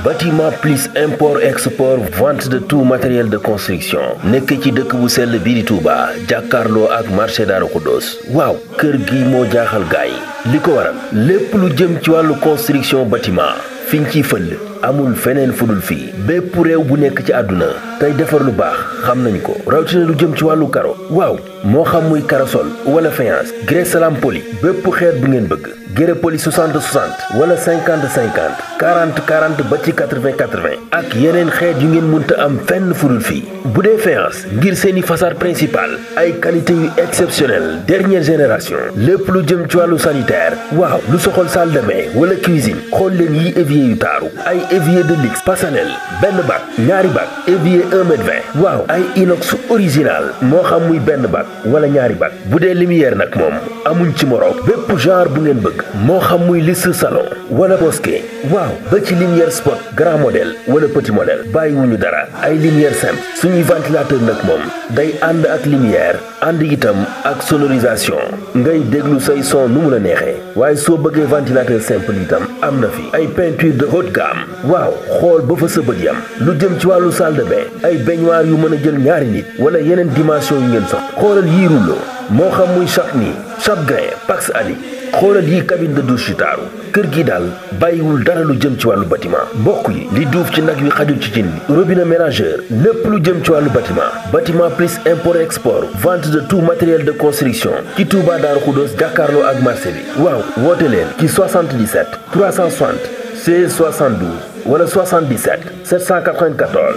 Bâtiment plus import export vente de tout matériel de construction nekk ci dëkk bu sell bii di Touba jàkkaarloo ak marché Darou Khoudoss waaw kër gi moo jaaxal gaay li ko waral lépp lu jëm ci wàllu construction bâtiment fiñ ciy fël amul feneen fudul fii bépp réew bu nekk ci àdduna tey defar lu baax xam nañ ko rawatina lu jëm ci wàllu karo waaw moo xam muy karasol wala faïence grès salam poli bépp xeet bu ngeen bëgg grès poli 60 60 wala 50 50 40 40 ba ci 80 80 ak yeneen xeet yu ngeen mënta am fenn fudul fii bu dee faïence ngir seeni façade principale ay qualité yu exceptionnelle dernière génération lépp lu jëm ci wàllu sanitaire waaw lu soxal salle de bain wala cuisine xool leen yi évier yu taaru ay évier de luxe personnel benn bac ñaari bac évier 1m20 waaw ay inox original moo xam muy benn bac wala ñaari bac bu dee lumière nag moom amuñ ci moroom bépp genre bu ngeen bëgg moo xam muy liste salon wala bosquet waaw ba ci lumière spot grand modèle wala petit modèle bàyyiwuñu dara ay lumière simple suñuy ventilateur nag moom day ànd ak lumière ànd itam ak sonorisation ngay déglu say son nu mu la neexee waaye soo bëggee ventilateur simple itam am na fi ay peinture de haute gamme waaw xool ba fa sa bët yam lu jëm ci wàllu salle de bain ay baignoire yu mën a jël ñaari nit wala yeneen dimension yu ngeen sox xoolal yii rouleau moo xam muy Chapni Chapgrain Pax Ali xoolal yi cabine de douche yu taaru kër gi daal bàyyiwul dara lu jëm ci wàllu bâtiment mbokk yi li duuf ci nag wi xajul ci cin li robinet mélangeur lépp lu jëm ci wàllu bâtiment plus import export vente de tout matériel de construction ci Touba Darou Khoudoss jàkkaarloo ak marché bi waaw woote leen ci 77 360 16 72 wala 77 794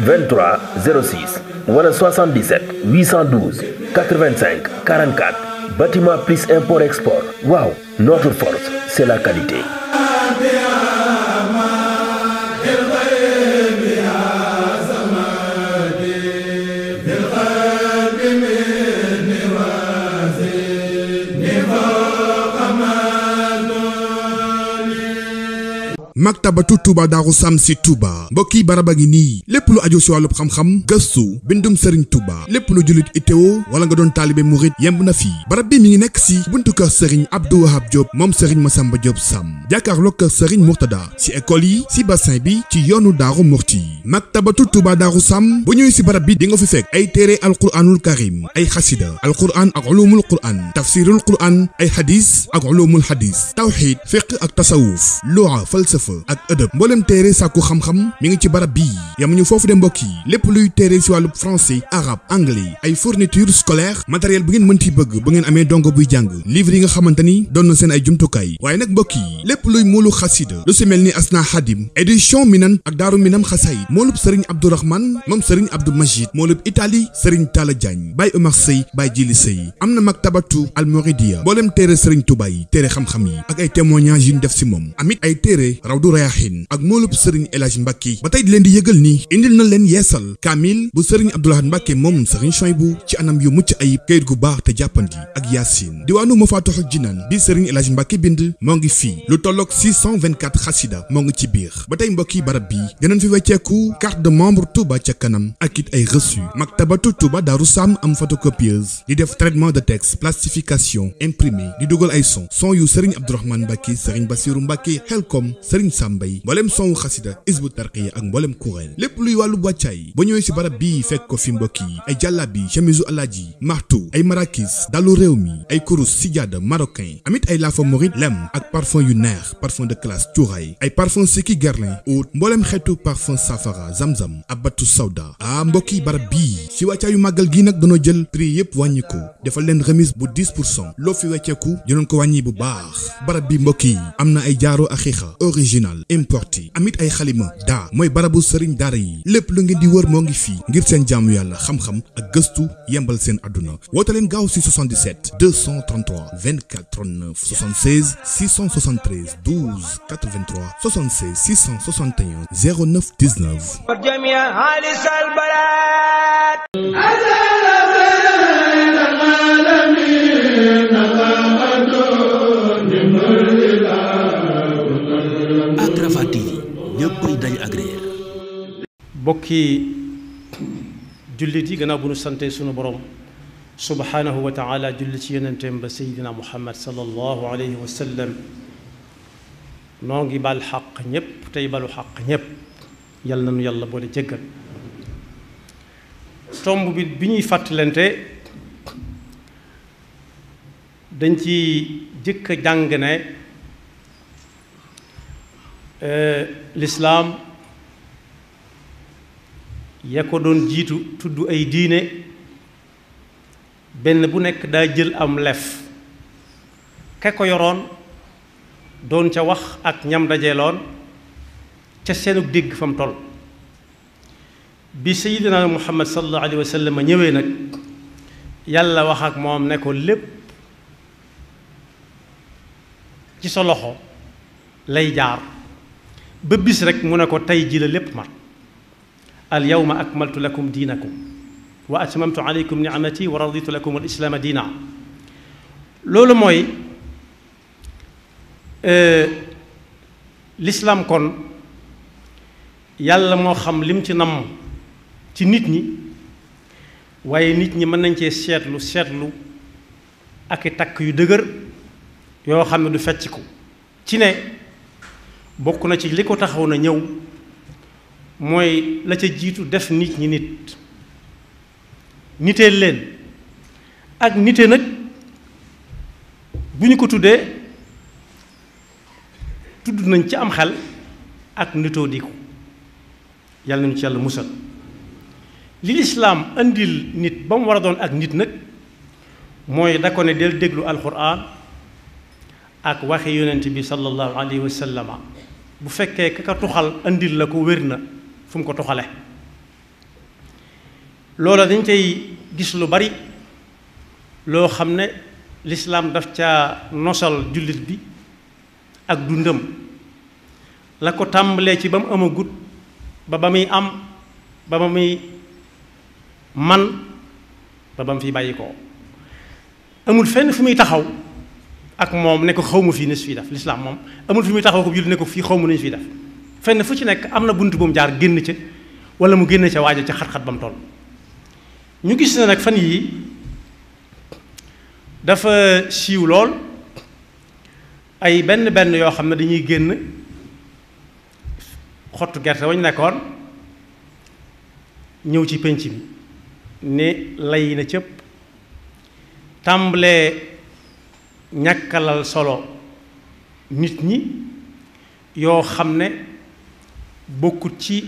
23 06 wala 77 812 85 44 Bâtiment plus import export waaw notre force c'est la qualité. maktabatu Touba Darou Sam si Touba mbokki baraba ngi nii lépp lu aju si wàllub xam-xam gëstu bindum Serigne Touba lépp lu jullit ittewo wala nga doon taalibe murit yemb na fii barab bi mi ngi nekk si buntu kër Serigne Abdou Wahab Diop moom Serigne Massamba Diop Sam jàkkaarloo kër Serigne Mourtada si école yi si bassin bi ci yoonu Daaru Murti maktabatu Touba Darou Sam bu ñëwee si barab bi di nga fi fekk ay téere alquranul karim ay xasida alquran ak ulumul quran tafsirul quran ay hadis ak ulumul hadis tawxid fiqh ak tasawuf lugha falsafa ak ëdëb mboolem téere sàkku xam-xam mi ngi ci barab bii yamuñu foofu de mbokk yi lépp luy téere si wàllu français arabe anglais ay fourniture scolaire matériel bu ngeen mënti bëgg bu ngeen amee dongo buy jàng livre yi nga xamante ni doon na seen ay jumtukaay waaye nag mbokk yi lépp luy moolu xasida lu si mel ni asna xadim édition minan ak daaru minam xasayi moolub sëriñ abdourahman moom sëriñ abdou majid moolub italie sëriñ talla diagne baay omar sëy baay jili sëy am na maktabatu almoridia mboolem téere sëriñ tuba yi téere xam-xam yi ak ay témoignages yu ñu def si moom amit ay téere du rayaxin ak moolub sëriñ El Hadj Mbacke ba tey di leen di yëgal ni indil na leen yeesal kaamil bu sëriñ Abdoulahad Mbacke moom sëriñ Chouaïbou ci anam yu mucc ayib kayit gu baax te jàppandi ak yaasin diwaanu Mafatihul Jinaan bi sëriñ El Hadj Mbacke bind moo ngi fii lu tolloog 624 xasida moo ngi ci biir ba tey mbokki barab bi dinañ fi wecceeku carte de membre Touba ca kanam ak it ay reçu maktabatu Touba Darou Sam am photocopieuse di def traitement de texte plastification imprimé di dugal ay son yu sëriñ Abdourahmane Mbacke sëriñ Bassirou Mbacke Helcom sëriñ Sambay mboolem sonwu xasida isbu tarqiya ak mboolem kuréel lépp luy wàllu wàccaay ba ñëwee si barab bii fekk ko fi mbokk yi ay jàllabi chemisu alaaji martu ay marakis dalu réew mi ay kurus sijaada marocain amit ay laafa morit lem ak parfum yu neex parfum de classe cuuraay ay parfum Seki Guerlain oud mboolem xeetu parfum safara zamzam abatu sawda mbokk yi barab bii si wàccaayu màggal gi nag danoo jël prix yëpp wàññi ko defal leen remise bu 10% loo fi wecceeku dinañ ko wàññi bu baax barab bi mbokk yi am na ay jaaro axiixa original importé amit ay xalima daa mooy barabu sëriñ daara yi lépp lu ngeen di wër moo ngi fii ngir seen jaamu yàlla xam-xam ak gëstu yembal seen àdduna woote leen gaaw si 77 233 24 39 76 673 12 83 76 661 09 19 bokki jullit yi gannaaw bu nu sante sunu borom subhanahu wa taala julli ci yonenteem ba seydina muhammad sallallahu alayhi wa sallam noo ngi bal xaq ñépp tey balu xaq ñépp yal na nu yàlla boole jéggal. tomb bi ñuy fàttalante dañ ci jëkk a jàng ne lislaam ya ko doon jiitu tudd ay diine benn bu nekk daa jël am lef ka ko yoroon doon ca wax ak ñam dajeeloon ca seenu dégg fa mu toll. bi sayyidina Muhammad sallallahu alayhi wa sallam ñëwee nag yàlla wax ak moom ne ko lépp ci sa loxo lay jaar ba bis rek mu ne ko tey ji la lépp mat al yawma akmaltu lakum diinakum wa atmamtu alaykum ni'mati wa raditu lakum al islaama diina. loolu mooy lislaam kon yàlla moo xam lim ci namm ci nit ñi waaye nit ñi mën nañ cee seetlu ak i takk yu dëgër yoo xam ne du fecc ko ci ne bokk na ci li ko taxaw na ñëw mooy la ca jiitu def nit ñi niteel leen ak nite nag bu ñu ko tuddee tudd nañ ci am xel ak nitoo di ko yàlla nañu ci yàlla musal. li lislaam andil nit ba mu war a doon ak nit nag mooy da ko ne del déglu alxuraan ak waxi yonent bi sallallahu alayhi wa sallama bu fekkee ka tuxal andil la ko wér na fu mu ko tuxale loola dañ cay gis lu bari loo xam ne lislaam daf ca nosal jullit bi ak dundam la ko tàmbalee ci ba mu amagut ba muy am ba muy man ba mu fi bàyyi ko amul fenn fu muy taxaw ak moom ne ko xaw ma fii ne su fi def lislaam moom amul fu muy taxaw ko jullit ne ko fii xaw ma nañu fi def fenn fu ci nekk am na bunt bu mu jaar génn ca wala mu génn ca waaja ca xat-xat ba mu toll. ñu gis na nag fan yii dafa siiw lool ay benn yoo xam ne dañuy génn xottu gerte wañ nekkoon ñëw ci penc mi ne lay na cëpp tàmbalee ñàkkalal solo nit ñi yoo xam ne bokkut ci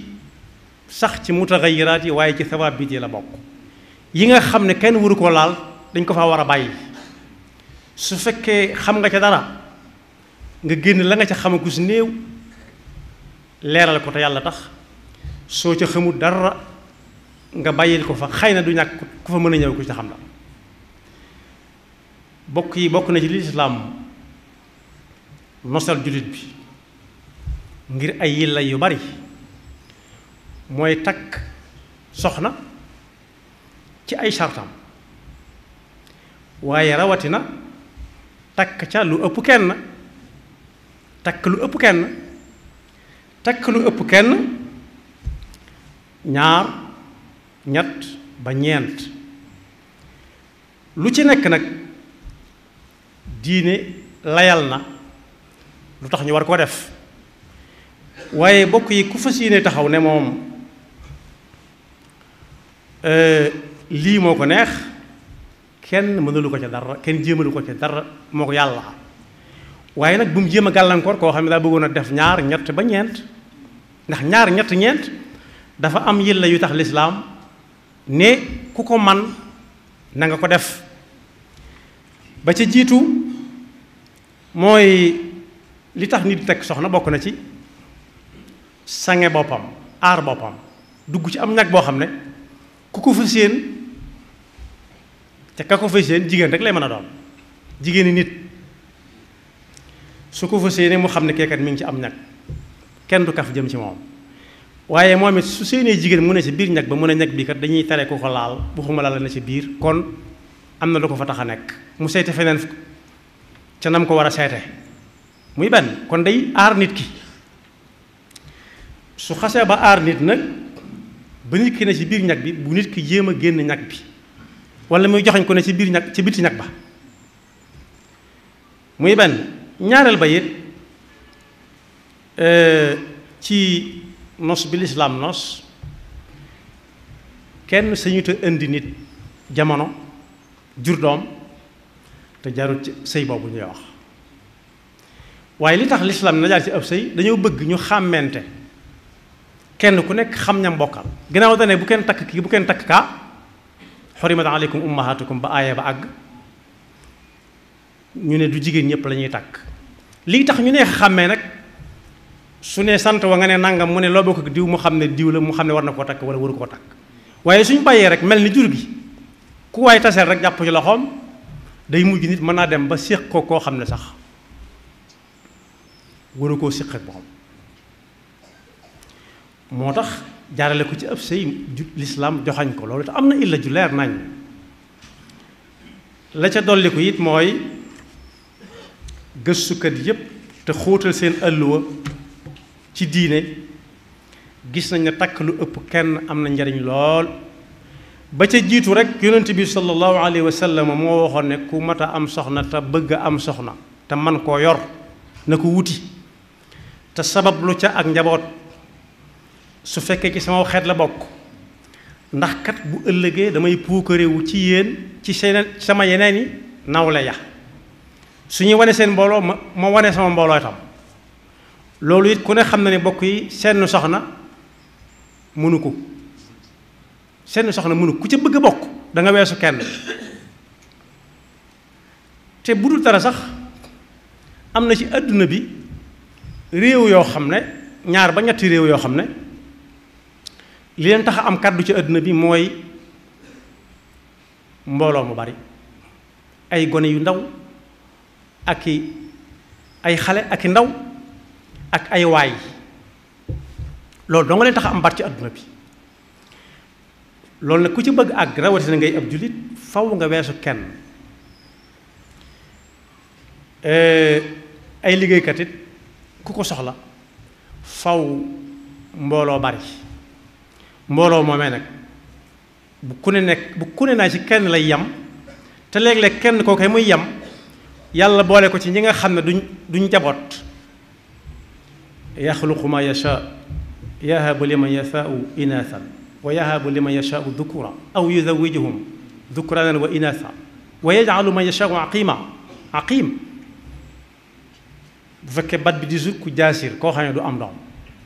sax ci mutaxayiraat yi waaye ci sawaabit yi la bokk yi nga xam ne kenn waru ko laal dañ ko fa war a bàyyi su fekkee xam nga ca dara nga génn la nga ca xamagus néew leeral ko te yàlla tax soo ca xamul dara nga bàyyil ko fa xëy na du ñàkk ku fa mën a ñëw ku ci xam la bokk yi bokk na ci lislaam nosal jullit bi ngir ay yilla yu bari mooy takk soxna ci ay sartam waaye rawatina takk ca lu ëpp kenn takk lu ëpp kenn ñaar ñett ba ñeent lu ci nekk nag diine layal na lu tax ñu war koo def waaye bokk yi ku fas yéene taxaw ne moom lii moo ko neex kenn mënalu ko ca dara kenn jéemalu ko ca dara moo ko yàlla waaye nag bu mu jéem a gàllankoor koo xam ne daa bëggoon a def ñaar ñett ba ñeent ndax ñaar ñett ñeent dafa am yilla yu tax lislaam ne ku ko man na nga ko def ba ca jiitu mooy li tax nit teg soxna bokk na ci sange boppam aar boppam dugg ci am ñag boo xam ne ku ko fa séen te ka ko fa séen jigéen rek lay mën a doon jigéeni nit su ko fa séenee mu xam ne keekat mi ngi ci am ñag kenn du kaf jëm ci moom waaye moom it su séenee jigéen mu ne ci biir ñag ba mu ne ñag bi kat dañuy tere ku ko laal bu xuma la na ci biir kon am na lu ko fa tax a nekk mu seete feneen ca nam ko war a seete muy benn kon day aar nit ki su xasee ba aar nit nag ba nit ki ne ci biir ñag bi bu nit ki jéem a génn ñag bi wala muy joxañ ko ne ci biir ñag ci biti ñag ba muy benn ñaareel ba it ci nos bi lislaam nos kenn sañu te indi nit jamono jur doom te jarul ci sëy boobu ñuy wax waaye li tax lislaam na jaar ci ab sëy dañoo bëgg ñu xàmmente kenn ku nekk xam ñam bokkal ginnaaw dane bu kenn takk kii bu kenn takk kaa xurimat aleykum ummahatukum ba aaya ba àgg ñu ne du jigéen ñëpp la ñuy takk lii tax ñu neex xàmmee nag su ne sant wa nga ne nangam mu ne loo bokk ak diw mu xam ne diw la mu xam ne war na koo takk wala waru koo takk waaye suñ bàyyee rek mel ni jur gi ku waay taseel rek jàpp ci loxoom day mujj nit mën naa dem ba séq ko koo xam ne sax waru koo séq ak boppam moo tax jaarale ko ci ab sëy lislaam joxañ ko loolu te am na illa ju leer nañ la ca dolli ko it mooy gëstukat yépp te xóotal seen ëlluwa ci diine gis nañ ne takk lu ëpp kenn am na njariñ lool ba ca jiitu rek yonent bi sallallahu alayhi wa sallam moo waxoon ne ku mat a am soxna te bëgg a am soxna te man koo yor na ko wuti te sabab lu ca ak njaboot su fekkee ci sama xeet la bokk ndax kat bu ëllëgee damay puukarewu ci yéen ci seen sama yeneen yi nawle ya su ñuy wane seen mbooloo ma wane sama mbooloo itam loolu it ku ne xam na ne bokk yi seen soxna mënu ko seen soxna mënu ku ca bëgg a bokk da nga weesu kenn te bu dul dara sax am na ci àdduna bi réew yoo xam ne ñaar ba ñetti réew yoo xam ne li leen tax a am kàddu ci àdduna bi mooy mbooloo mu bari ay gone yu ndaw ak ay xale ak i ndaw ak ay waay loolu doo nga leen tax a am baat ci àdduna bi loolu nag ku ci bëgg àgg rawatina ngay ab jullit faw nga weesu kenn ay liggéeykat it ku ko soxla faw mbooloo bari mbooloo moomee nag bu ku ne naa ci kenn lay yam te léeg-léeg kenn koo koy muy yam yàlla boole ko ci ñi nga xam ne duñ jaboot yaxluqu ma yasha yahabu liman yashaau inathan wa yahabu liman yashaau dhukura aw yuzawijuhum dhukranan wa inatha wa yaj'alu man yashaau aqim bu fekkee bat bi di jur ku jaasir koo xam ne du am doom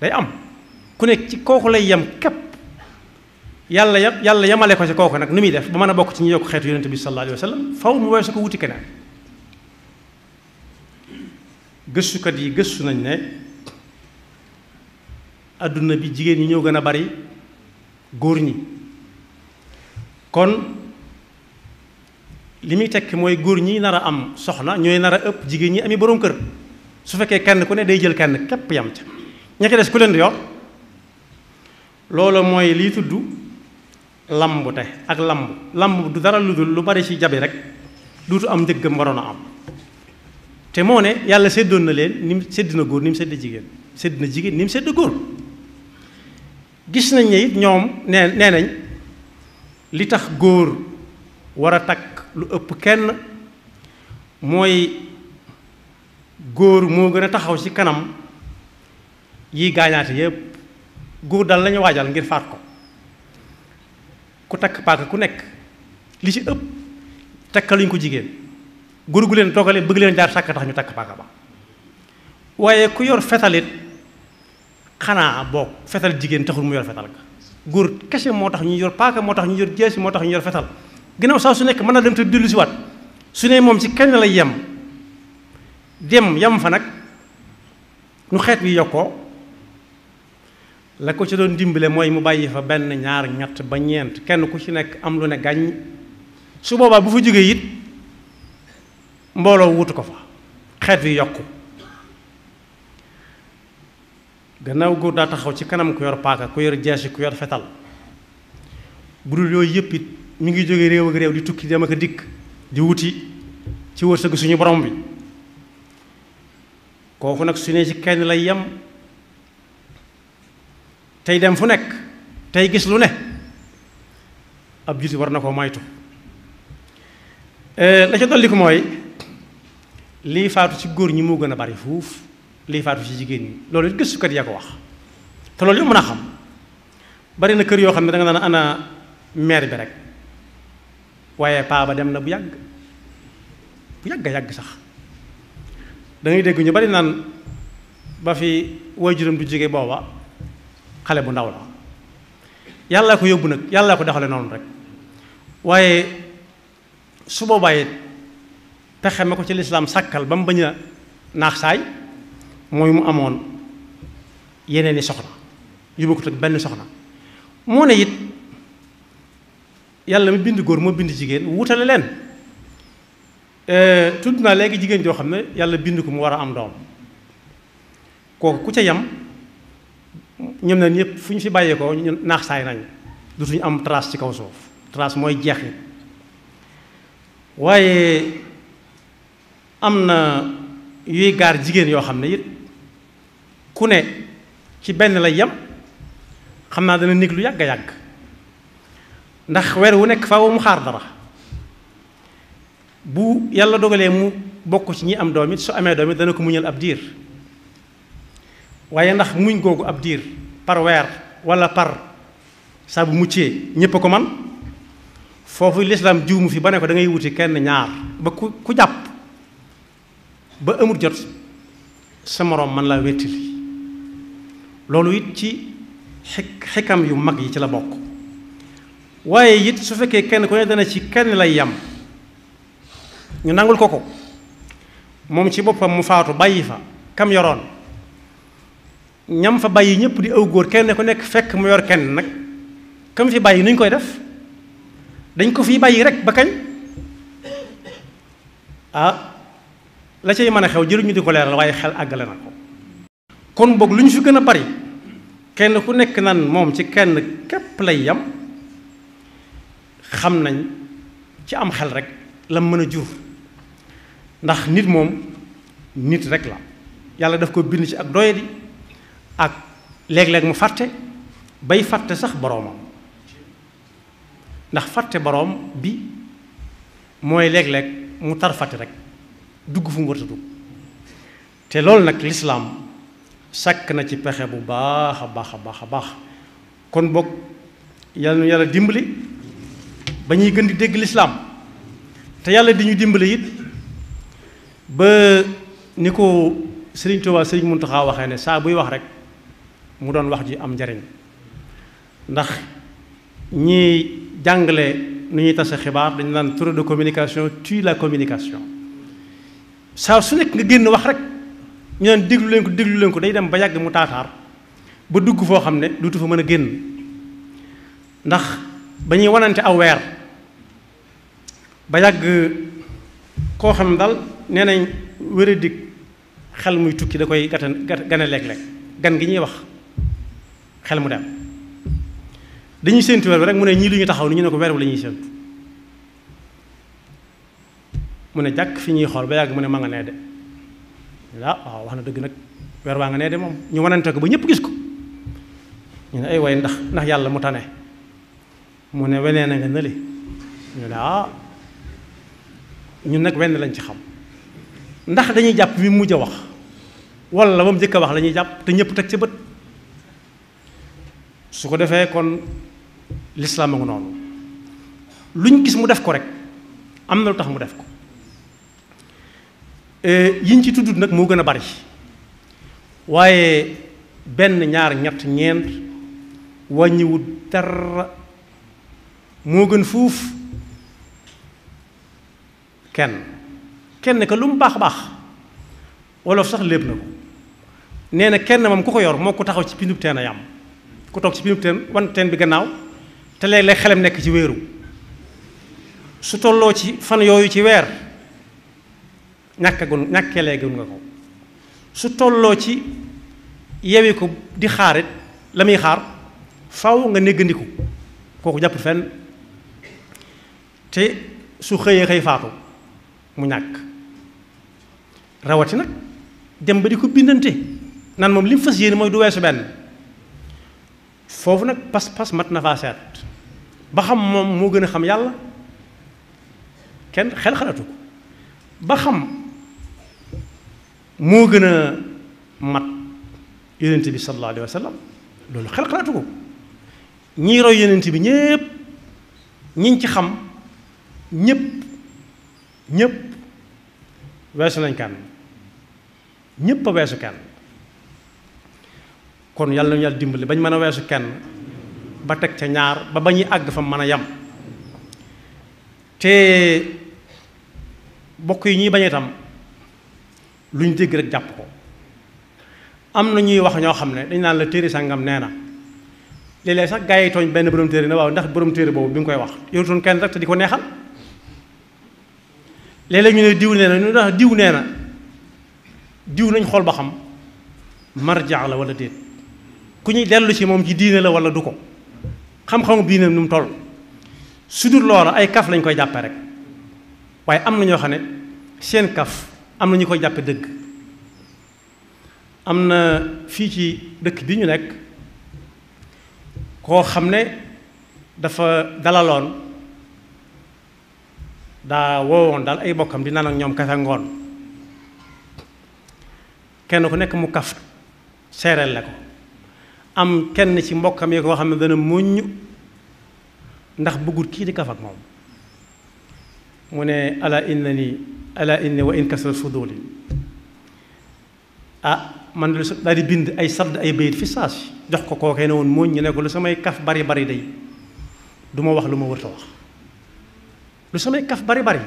day am ku nekk ci kooku lay yem képp yàlla yemale ko ci kooku nag ni muy def ba mën a bokk ci ñu yokk xeetu yonente bi sallallahu alayhi wa sallam faw mu weesu ko wuti keneen gëstukat yi gëstu nañ ne adduna bi jigéen ñi ñoo gën a bari góor ñi kon li muy tekki mooy góor ñi nar a am soxna ñooy nar a ëpp jigéen ñi ami boroom kër su fekkee kenn ku ne day jël kenn képp yam ca ña ca des ku leen di yor loolu mooy liy tudd lambute ak lamb du dara lu dul lu bari ci jabi rek duutu am njëggam waroon a am te moo ne yàlla séddoon na leen ni mu sédd na góor ni mu sédd jigéen sédd na jigéen ni mu sédd góor gis nañ ne it ñoom nee nañ li tax góor war a takk lu ëpp kenn mooy góor moo gën a taxaw ci kanam yi gaañaate yépp góor dal lañu waajal ngir faat ko ku takk paaka ku nekk li ci ëpp takkaluñ ko jigéen góor gu leen toggale bëgg leen jaar sàkk tax ñu takk paaka ba waaye ku yor fetalit xanaa boog fetal jigéen taxul mu yor fetal ka góor kese moo tax ñu yor paaka moo tax ñu yor jeesi moo tax ñu yor fetal ginnaaw saa su nekk mën na dem te dellu si waat su ne moom ci kenn lay yem fa nag nu xeet wi yokkoo la ko ci doon dimbale mooy mu bàyyi fa benn ñaar ñett ba ñeent kenn ku ci nekk am lu ne gàññ su boobaa bu fa jógee it mbooloo wutu ko fa xeet wi yokku gannaaw góor daa taxaw ci kanam ku yor paaka ku yor jeesi ku yor fetal bu dul yooyu yëpp it mi ngi jóge réew ak réew di tukki dem ak dikk di wuti ci wërsëg suñu borom bi kooku nag su ne ci kenn lay yem tey dem fu nekk tey gis lu ne ab juti war na ko moytu la ca dolli ko mooy lii faatu ci góor ñi moo gën a bari fuuf liy faatu ci jigéen ñi loolu it gëstukat yaa ko wax te loolu yow mën a xam bari na kër yoo xam ne da nga naan ana maire bi rek waaye paa ba dem na bu yàgg sax da ngay dégg ñu bari naan ba fi waajuram du jóge booba xale bu ndaw la yàlla ko yóbbu nag yàlla ko doxale noonu rek waaye su boobaa it pexe ma ko ci lislaam sàkkal ba mu bañ a naax saay mooy mu amoon yeneen i soxna yu bokkut ak benn soxna moo ne it yàlla mi bind góor moo bind jigéen wutale leen tudd naa léegi jigéen joo xam ne yàlla bind ko mu war a am doom kooku ku ca yam ñoom na ñëpp fu ñu fi bàyyee ko ñu naax saay nañ dutuñu am trace ci kaw suuf trace mooy jeexit waaye am na yuy gaar jigéen yoo xam ne it ku ne ci benn lay yem xam naa dana nekk lu yàgg a yàgg ndax weer wu nekk faaw mu xaar dara bu yàlla dogalee mu bokk ci ñi am doom it su amee doom it dana ko muñal ab diir waaye ndax muñ googu ab diir par weer walla par saa bu muccee ñépp a ko man foofu lislaam jiw mu fi ba ne ko da ngay wuti kenn ñaar ba ku jàpp ba amul jot sa moroom man laa wettili loolu it ci xikam yu mag yi ci la bokk waaye it su fekkee kenn ku ne dana ci kenn lay yam ñu nangul ko moom ci boppam mu faatu bàyyi fa kam yoroon ñam fa bàyyi ñëpp di aw góor kenn ku nekk fekk mu yor kenn nag kam fi bàyyi nuñ koy def dañ ko fi bàyyi rek ba kañ la cay mën a xew jëruñu di ko leeral waaye xel àggale na ko kon boog lu ñu fi gën a bari kenn ku nekk nan moom ci kenn képp lay yam xam nañ ci am xel rek la mën a jur ndax nit moom nit rek la yàlla daf ko bind ci ak doyadi ak léeg-léeg mu fàtte bay fàtte sax boroomam ndax fàtte boroom bi mooy léeg-léeg mu tar fàtte rek dugg fu mu war a dugg te loolu nag lislaam sàkk na ci pexe bu baax a baax a baax a baax kon boog yàlla nu yàlla dimbali ba ñuy gën di dégg lislaam te yàlla di ñu dimbali it ba ni ko Sëriñ Tuubaa Sëriñ Muntaxaa waxee ne saa buy wax rek mu doon wax ji am njariñ ndax ñiy jàngale nu ñuy tase xibaar dañu naan trop de communication tue la communication saa su nekk nga génn wax rek ñu naan déglu leen ko day dem ba yàgg mu taataar ba dugg foo xam ne duutu fa mën a génn ndax ba ñuy wanante aw weer ba yàgg koo xam ne daal nee nañ wéradik xel muy tukki da koy gane léeg-léeg gan gi ñuy wax xel mu dem dañuy séentu weer bi rek mu ne ñii lu ñu taxaw ni ñu ne ko weer bi la ñuy séentu mu ne jàkk fi ñuy xool ba yàgg mu ne ma nga nee de waaw wax na dëgg nag weer waa nga nee de moom ñu wanante ko ba ñëpp gis ko ñu ne ay way ndax yàlla mu tane mu ne wenee na nga nële ñu ne ñun nag wenn lañ ci xam ndax dañuy jàpp bi mujj a wax walla ba mu njëkk a wax la ñuy jàpp te ñëpp teg ci bët su ko defee kon lislaam a ngi noonu luñ gis mu def ko rek am na lu tax mu def ko yiñ ci tudd nag moo gën a bari waaye benn ñaar ñett ñeent wàññiwut dara moo gën fuuf kenn ka lu mu baax baax wolof sax lépp na ko nee na kenn moom ku ko yor moo ko taxaw ci pindub teen a yam ku toog ci pindub teen wan teen bi gannaaw te léeg-léeg xelam nekk ci wéeru su tolloo ci fan yooyu ci weer ñàkkelee gën nga ko su tolloo ci yewi ko di xaarit la muy xaar faw nga néggandiku kooku jàpp fenn te su xëyee xëy faatu mu ñàkk rawati nag dem ba di ko bindante nan moom li mu fas yéene mooy du weesu benn foofu nag pas-pas mat na faa seet ba xam moom moo gën a xam yàlla kenn xel xalatu ko ba xam moo gën a mat yonent bi sallallahu alayhi wa sallam loolu xel xalaatu ko ñii roy yonent bi ñépp ñiñ ci xam ñépp weesu nañ kan ñépp a weesu kenn kon yàlla nañu yàlla dimbali bañ mën a weesu kenn ba teg ca ñaar ba ñuy àgg fa mën a yam te bokk yi ñuy bañ itam lu ñu dégg rek jàpp ko am na ñuy wax ñoo xam ne dañ naan la téere sàngam nee na léeg-léeg sax gaa yi tooñ benn borom téere ne waaw ndax borom téere boobu bi mu koy wax yorutoon kenn rek te di ko neexal léeg-léeg ñu ne diw nee na ñu ndax diw nee na diw nañ xool ba xam marja la wala déet ku ñuy dellu ci moom ci diine la wala du ko xam-xamu diine nu mu toll su dul loola ay kaf lañ koy jàppe rek waaye am na ñoo xam ne seen kaf am na ñu koy jàppe dëgg am na fii ci dëkk bi ñu nekk koo xam ne dafa dalaloon daa woowoon daal ay bokkam di naan ak ñoom kafe ngoon kenn ku nekk mu kaf seereel la ko am kenn ci mbokkam yi koo xam ne dana muññ ndax bëggul kii di kaf ak moom mu ne ala inni wa in kasra fuduli man lu daal di bind ay sadd ay bayit fi saas jox ko kookee ne woon muññ ne ko lu samay kaf bari bari day du ma wax lu ma wërta wax lu samay kaf bari bari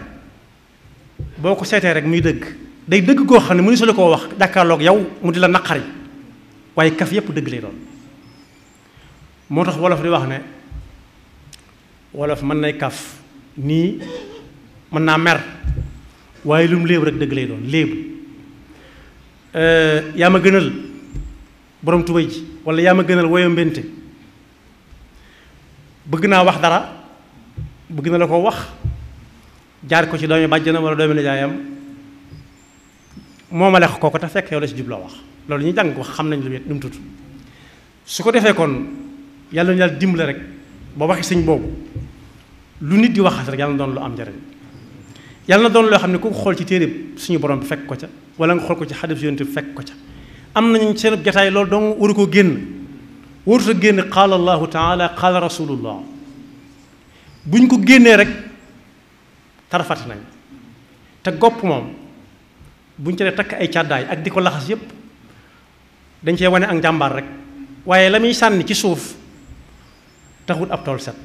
boo ko seetee rek muy dëgg day dëgg koo xam ne mënu su la koo wax jàkkaarloog yow mu di la naqari waaye kaf yépp dëgg lay doon moo tax wolof di wax ne wolof mën nay kaf nii mën naa mer waaye lu mu léebu rek dëgg lay doon léebu yaa ma gënal borom tubéy ji wala yaa ma gënal woyo mbénte bëgg naa wax dara bëgg na la ko wax jaar ko ci doomi bàjjanam wala doomi nijaayam moo ma lex kooko te fekk yow la ci jubloo wax loolu ñu jàng wax xam nañ lu mu tudd su ko defee kon yàlla ñu yàlla dimbale rek ba waxi sëñ boobu lu nit di waxat rek yàlla na doon lu am njariñ yàlla na doon loo xam ne ku ko xool ci téere suñu borom bi fekk ko ca wala nga xool ko ci xadis yonent bi fekk ko ca am nañu seen jataay loolu dong waru ko génn warut a génn qaala allahu taala qaala rasulullah buñ ko génnee rek tarafati nañ te gopp moom buñ ca dee takk ay càddaay ak di ko laxas yépp dañ cee wane ak njàmbaar rek waaye la muy sànni ci suuf taxut ab tool set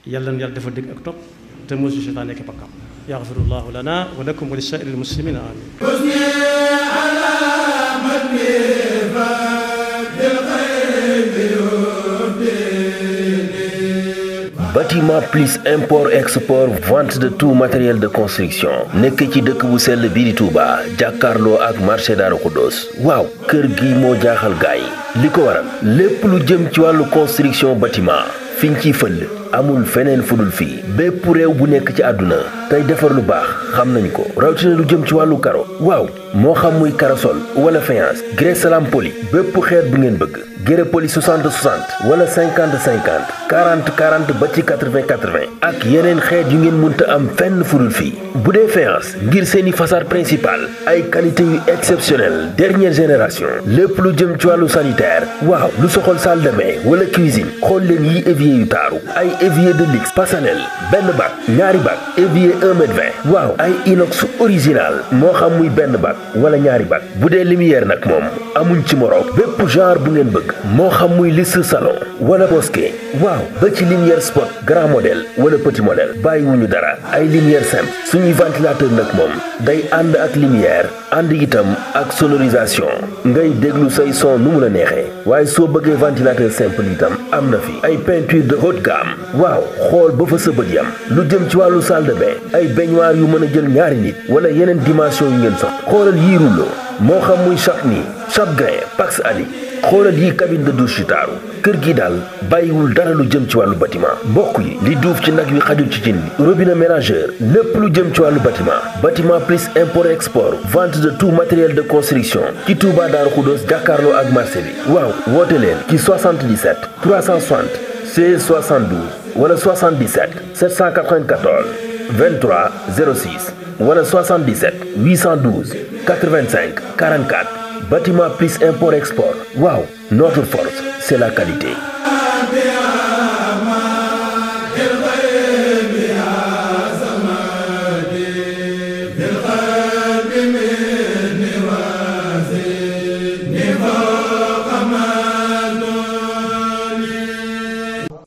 yàlla na yàlla dafa dégg ak topp te mosu seytaan nekk bakkam yaxfirullahu lana wa lakum wa li saa'iril muslimina amin Bâtiment plus import export vente de tout matériel de construction nekk ci dëkk bu sell bii di Touba jàkkaarloo ak marché Darou Khoudoss waaw kër gi moo jaaxal gaay li ko waral lépp lu jëm ci wàllu construction bâtiment fiñ ciy fël amul feneen fudul fii bépp réew bu nekk ci àdduna tey defar lu baax xam nañ ko rawatina lu jëm ci wàllu karo waaw moo xam muy karosol wala faïence grès salam poli bépp xeet bu ngeen bëgg grès poli 60 60 wala 50 50 40 40 ba ci 80 80 ak yeneen xeet yu ngeen mënta am fenn fudul fii bu dee faïence ngir seeni façade principale ay qualité yu exceptionnelle dernière génération lépp lu jëm ci wàllu sanitaire waaw lu soxol salle de bain wala cuisine xool leen yi évier yu taaru ay évier de luxe personnel benn bac ñaari bac évier 1m20 waaw ay inox original moo xam muy benn bac wala ñaari bac bu dee lumière nag moom amuñ ci moroom bépp genre bu ngeen bëgg moo xam muy liste salon wala bosquet waaw ba ci lumière spot grand modèle wala petit modèle bàyyiwuñu dara ay lumière simple suñuy ventilateur nag moom day ànd ak lumière ànd itam ak sonorisation ngay déglu say son nu mu la neexee waaye soo bëggee ventilateur simple itam am na fi ay peinture de haute gamme waaw xool ba fa sa bët yam lu jëm ci wàllu salle de bain ay baignoire yu mën a jël ñaari nit wala yeneen dimension yu ngeen soxla xoolal yii rouleau moo xam muy chapni chape grain pax ali xoolal yii cabine de douche yu taaru kër gi daal bàyyiwul dara lu jëm ci wàllu bâtiment mbokk yi li duuf ci nag wi xajul ci cin li robinet mélangeur lépp lu jëm ci wàllu bâtiment plus import export vente de tout matériel de construction ci Touba Darou Khoudoss jàkkaarloo ak marché bi waaw woote leen ci 77 360 16 72 wala 77 794 23 06 wala 77 812 85 44 Bâtiment Plus Import Export. Waaw, notre force, c'est la qualité.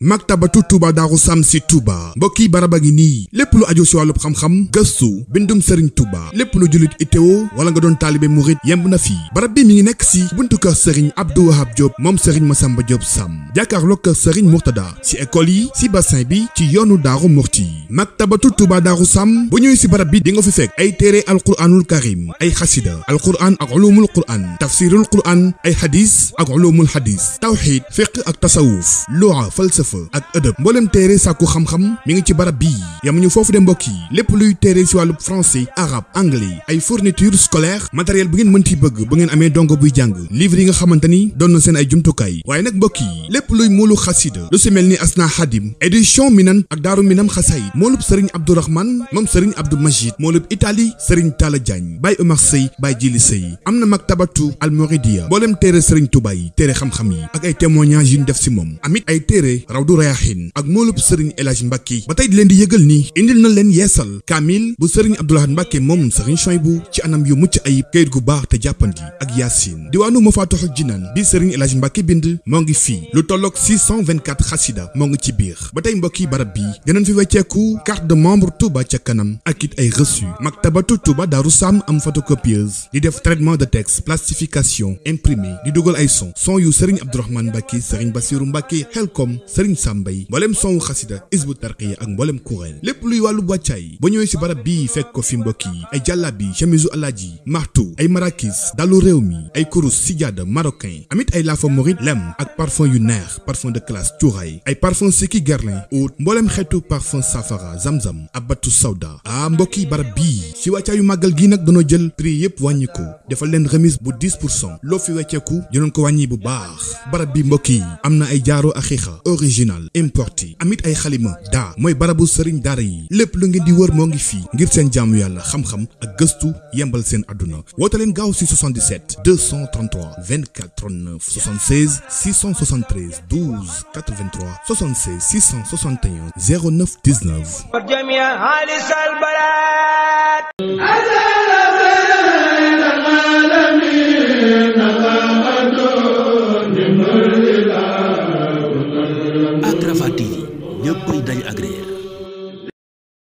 maktabatu Touba Darou Sam si Touba mbokki baraba ngi nii lépp lu aju si wàllub xam-xam gëstu bindum Serigne Touba lépp lu jullit ittewo wala nga doon taalibe murit yemb na fii barab bi mi ngi nekk si buntu kër Serigne Abdou Wahab Diop moom Serigne Massamba Diop Sam jàkkaarloo kër Serigne Mourtada si école yi si bassin bi ci yoonu Daaru Murti maktabatu Touba Darou Sam bu ñëwee si barab bi di nga fi fekk ay téere alquranul karim ay xasida alquran ak ulumul quran tafsirul quran ay hadis ak ulumul hadis tawxid fiqh ak tasawuf lugha falsafa ak ëdëb mboolem téere sàkku xam-xam mi ngi ci barab bii yamuñu foofu de mbokk yi lépp luy téere si wàllu français arabe anglais ay fourniture scolaire matériel bu ngeen mënti bëgg bu ngeen amee dongo buy jàng livre yi nga xamante ni doon na seen ay jumtukaay waaye nag mbokk yi lépp luy moolu xasida lu si mel ni asna xadim édition minan ak daaru minam xasayid moolub sëriñ abdourahman moom sëriñ abdou majid moolub italie sëriñ talla diagne baay omar sëy baay jili sëy am na maktabatu almoridia mboolem téere sëriñ tuba yi téere xam-xam yi ak ay témoignages yu ñu def si moom amit ay téere rawdu rayahin ak moolub sëriñ El Hadj Mbacke ba tey di leen di yëgal ni indil na leen yeesal kaamil bu sëriñ Abdoulaye Mbacke moom sëriñ Chouaïbou ci anam yu mucc ayib kayit gu baax te jàppandi ak yaasin diwaanu Mafatihul Jinaan bi sëriñ El Hadj Mbacke bind moo ngi fii lu tolloog 624 xasida moo ngi ci biir ba tey mbokki barab bi dinañ fi wecceeku carte de membre Touba ca kanam ak it ay reçu maktabatu Touba Darou Sam am photocopieuse di def traitement de texte plastification imprimé di dugal ay son yu sëriñ Abdourahmane Mbacke sëriñ Bassirou Mbacke Helcom sëriñ Sambay mboolem son xasida isbu tarqiya ak mboolem kuréel lépp luy wàllu wàccaay ba ñëwee si barab bii fekk ko fi mbokk yi ay jàllabi chemisu alaaji martu ay marakis dalu réew mi ay kurus sijaada marocain amit ay laafa morit lem ak parfum yu neex parfum de classe cuuraay ay parfum Seki Guerlain oud mboolem xeetu parfum safara zamzam abatu sawda mbokk yi barab bii si wàccaayu màggal gi nag dañoo jël prix yëpp wàññi ko defal leen remise bu 10% loo fi wecceeku dinañ ko wàññi bu baax barab bi mbokk yi am na ay jaaro axiixa original importé amit ay xalima daa mooy barabu sëriñ daara yi lépp lu ngeen di wër moo ngi fii ngir seen jaamu yàlla xam-xam ak gëstu yembal seen àdduna woote leen gaaw si 77 233 24 39 76 673 12 83 76 661 09 19 ak Rafah TV ñëppay dañ agréé